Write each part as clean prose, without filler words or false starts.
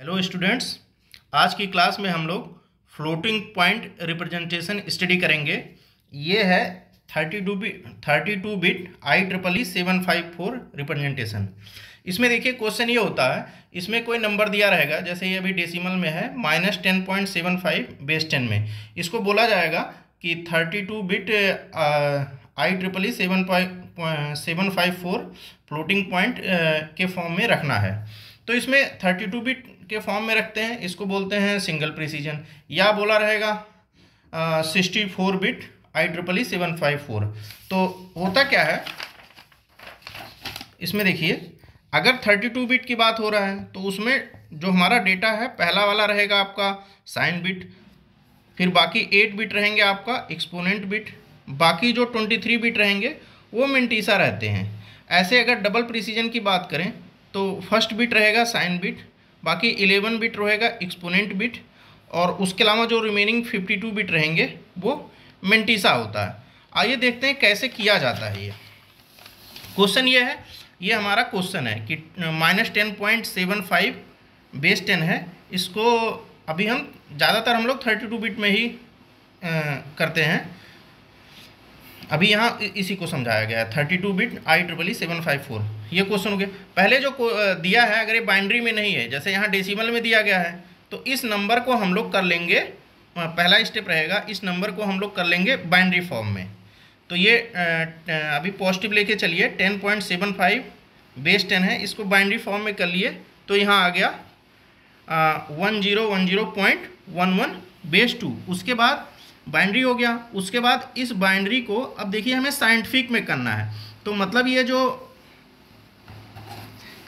Hello students, आज की class में हम लोग फ्लोटिंग पॉइंट रिप्रेजेंटेशन स्टडी करेंगे। ये है 32 बिट IEEE 754 रिप्रेजेंटेशन। इसमें देखिए क्वेश्चन ये होता है, इसमें कोई नंबर दिया रहेगा, जैसे ये अभी डेसिमल में है -10.75 बेस 10 में। इसको बोला जाएगा कि 32 बिट IEEE 754 फ्लोटिंग पॉइंट के फॉर्म में रखना है। तो इसमें 32 बिट के फॉर्म में रखते हैं, इसको बोलते हैं सिंगल प्रिसीजन, या बोला रहेगा 64 बिट IEEE 754। तो होता क्या है इसमें, देखिए अगर 32 बिट की बात हो रहा है तो उसमें जो हमारा डेटा है पहला वाला रहेगा आपका साइन बिट, फिर बाकी 8 बिट रहेंगे आपका एक्सपोनेंट बिट, बाकी जो 23 बिट रहेंगे वो मेंटीसा रहते हैं। ऐसे अगर डबल प्रिसीजन की बात करें तो फर्स्ट बिट रहेगा साइन बिट, बाकी 11 बिट रहेगा एक्सपोनेंट बिट, और उसके अलावा जो रिमेनिंग 52 बिट रहेंगे वो मेंटीसा होता है। आइए देखते हैं कैसे किया जाता है। ये क्वेश्चन ये है, ये हमारा क्वेश्चन है कि -10.75 बेस 10 है। इसको अभी हम ज़्यादातर हम लोग 32 बिट में ही करते हैं। अभी यहाँ इसी को समझाया गया है 32 बिट IEEE 754। ये क्वेश्चन हो गया। पहले जो दिया है अगर ये बाइनरी में नहीं है, जैसे यहाँ डेसिमल में दिया गया है, तो इस नंबर को हम लोग कर लेंगे, पहला स्टेप रहेगा, इस नंबर को हम लोग कर लेंगे बाइनरी फॉर्म में। तो ये अभी पॉजिटिव लेके चलिए, 10.75 बेस 10 है, इसको बाइनरी फॉर्म में कर लिए तो यहाँ आ गया 1010.11 बेस 2। उसके बाद बाइनरी हो गया। उसके बाद इस बाइनरी को अब देखिए हमें साइंटिफिक में करना है, तो मतलब ये जो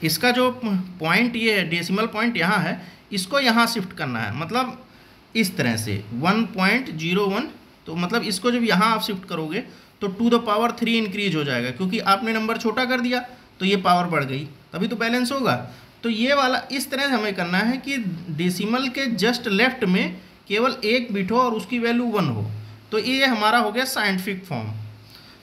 इसका जो पॉइंट ये है डेसिमल पॉइंट यहाँ है, इसको यहाँ शिफ्ट करना है, मतलब इस तरह से 1.01। तो मतलब इसको जब यहाँ आप शिफ्ट करोगे तो 2 द पावर 3 इंक्रीज हो जाएगा, क्योंकि आपने नंबर छोटा कर दिया तो ये पावर बढ़ गई, तभी तो बैलेंस होगा। तो ये वाला इस तरह से हमें करना है कि डेसिमल के जस्ट लेफ्ट में केवल एक बिट हो और उसकी वैल्यू 1 हो। तो ये हमारा हो गया साइंटिफिक फॉर्म।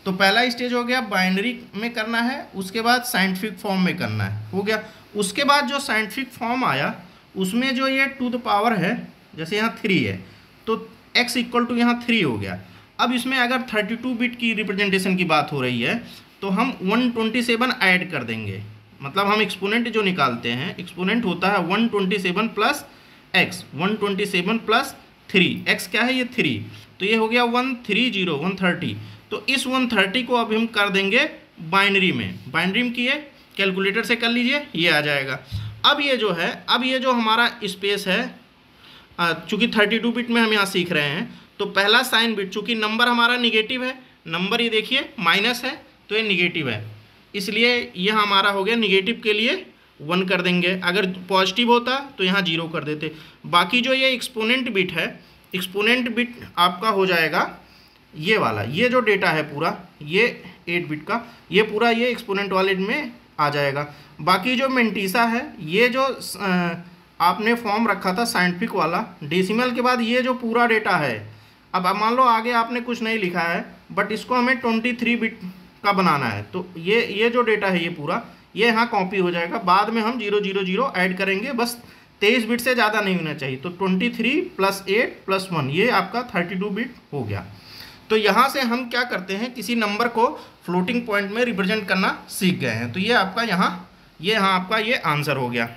तो पहला स्टेज हो गया बाइनरी में करना है, उसके बाद साइंटिफिक फॉर्म में करना है, हो गया। उसके बाद जो साइंटिफिक फॉर्म आया उसमें जो ये 2 द पावर है, जैसे यहाँ 3 है तो x इक्वल टू यहाँ 3 हो गया। अब इसमें अगर 32 बिट की रिप्रेजेंटेशन की बात हो रही है तो हम 127 ऐड कर देंगे, मतलब हम एक्सपोनेंट जो निकालते हैं, एक्सपोनेंट होता है 127 प्लस x, 127 प्लस 3, x क्या है ये 3, तो ये हो गया 130 तो इस 130 को अब हम कर देंगे बाइनरी में। बाइनरी में किए, कैलकुलेटर से कर लीजिए, ये आ जाएगा। अब ये जो है, अब ये जो हमारा स्पेस है, चूँकि 32 बिट में हम यहाँ सीख रहे हैं, तो पहला साइन बिट, चूँकि नंबर हमारा निगेटिव है, नंबर ये देखिए माइनस है तो ये निगेटिव है, इसलिए ये हमारा हो गया निगेटिव के लिए 1 कर देंगे। अगर पॉजिटिव होता तो यहाँ 0 कर देते। बाकी जो ये एक्सपोनेंट बिट है, एक्सपोनेंट बिट आपका हो जाएगा ये वाला, ये जो डेटा है पूरा, ये 8 बिट का, ये पूरा ये एक्सपोनेंट वाले में आ जाएगा। बाकी जो मेंटीसा है, ये जो आपने फॉर्म रखा था साइंटिफिक वाला, डेसिमल के बाद ये जो पूरा डेटा है, अब मान लो आगे आपने कुछ नहीं लिखा है बट इसको हमें 23 बिट का बनाना है, तो ये जो डेटा है ये पूरा ये यहाँ कॉपी हो जाएगा। बाद में हम 000 ऐड करेंगे, बस 23 बिट से ज़्यादा नहीं होना चाहिए। तो 23 प्लस 8 प्लस 1, ये आपका 32 बिट हो गया। तो यहाँ से हम क्या करते हैं, किसी नंबर को फ्लोटिंग पॉइंट में रिप्रेजेंट करना सीख गए हैं। तो ये आपका यहाँ आपका ये आंसर हो गया।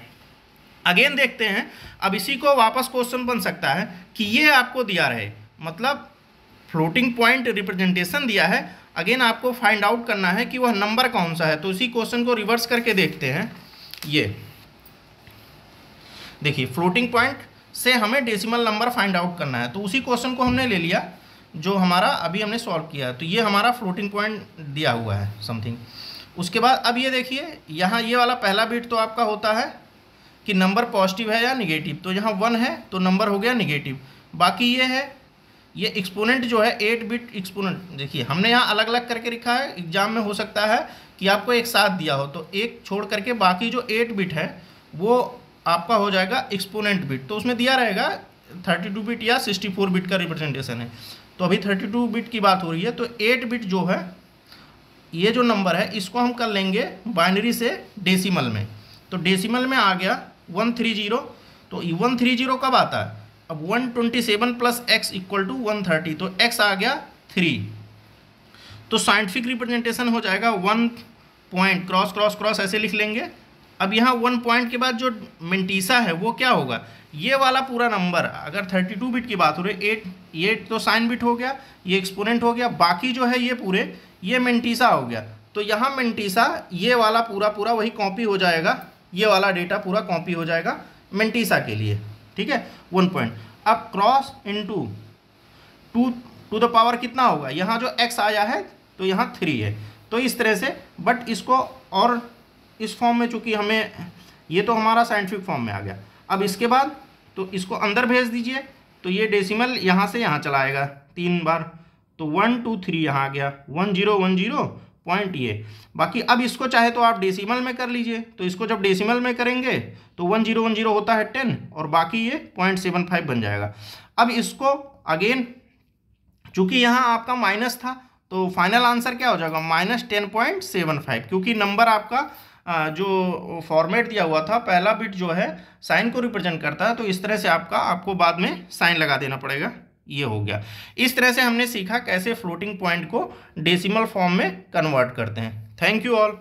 अगेन देखते हैं, अब इसी को वापस क्वेश्चन बन सकता है कि ये आपको दिया रहे, मतलब फ्लोटिंग पॉइंट रिप्रेजेंटेशन दिया है, अगेन आपको फाइंड आउट करना है कि वह नंबर कौन सा है। तो इसी क्वेश्चन को रिवर्स करके देखते हैं। ये देखिए फ्लोटिंग पॉइंट से हमें डेसिमल नंबर फाइंड आउट करना है, तो उसी क्वेश्चन को हमने ले लिया जो हमारा अभी हमने सॉल्व किया। तो ये हमारा फ्लोटिंग पॉइंट दिया हुआ है समथिंग। उसके बाद अब ये देखिए, यहाँ ये वाला पहला बिट तो आपका होता है कि नंबर पॉजिटिव है या निगेटिव, तो यहाँ 1 है तो नंबर हो गया निगेटिव। बाकी ये है, ये एक्सपोनेंट जो है 8 बिट एक्सपोनेंट, देखिए हमने यहाँ अलग अलग करके लिखा है, एग्जाम में हो सकता है कि आपको एक साथ दिया हो, तो एक छोड़ करके बाकी जो 8 बिट है वो आपका हो जाएगा एक्सपोनेंट बिट। तो उसमें दिया रहेगा 32 बिट या 64 बिट का रिप्रेजेंटेशन है। तो अभी 32 बिट की बात हो रही है, तो 8 बिट जो है, ये जो नंबर है इसको हम कर लेंगे बाइनरी से डेसिमल में। तो डेसिमल में आ गया 130, तो 130 कब आता है? अब 127 प्लस एक्स इक्वल टू 130, तो एक्स आ गया 3। तो साइंटिफिक रिप्रेजेंटेशन हो जाएगा 1 पॉइंट क्रॉस क्रॉस क्रॉस ऐसे लिख लेंगे। अब यहाँ 1 पॉइंट के बाद जो मेंटीसा है वो क्या होगा? ये वाला पूरा नंबर, अगर 32 बिट की बात हो रही है, 8 ये तो साइन बिट हो गया, ये एक्सपोनेंट हो गया, बाकी जो है ये पूरे ये मेंटीसा हो गया। तो यहाँ मेंटीसा ये वाला पूरा पूरा वही कॉपी हो जाएगा, ये वाला डेटा पूरा कॉपी हो जाएगा मेंटीसा के लिए, ठीक है 1 पॉइंट। अब cross into 2 to the power कितना होगा? यहाँ जो x आया है तो यहाँ 3 है, तो इस तरह से। बट इसको और इस फॉर्म में, चूंकि हमें ये तो हमारा साइंटिफिक फॉर्म में आ गया, अब इसके बाद तो इसको अंदर भेज दीजिए, तो ये डेसिमल यहाँ से यहाँ चला आएगा 3 बार, तो 1 2 3 यहाँ आ गया 1010 पॉइंट ये। बाकी अब इसको चाहे तो आप डेसिमल में कर लीजिए, तो इसको जब डेसिमल में करेंगे तो 1010 होता है 10 और बाकी ये 0.75 बन जाएगा। अब इसको अगेन चूंकि यहाँ आपका माइनस था तो फाइनल आंसर क्या हो जाएगा? -10.75, क्योंकि नंबर आपका जो फॉर्मेट दिया हुआ था, पहला बिट जो है साइन को रिप्रेजेंट करता है, तो इस तरह से आपको बाद में साइन लगा देना पड़ेगा। ये हो गया। इस तरह से हमने सीखा कैसे फ्लोटिंग पॉइंट को डेसिमल फॉर्म में कन्वर्ट करते हैं। Thank you all.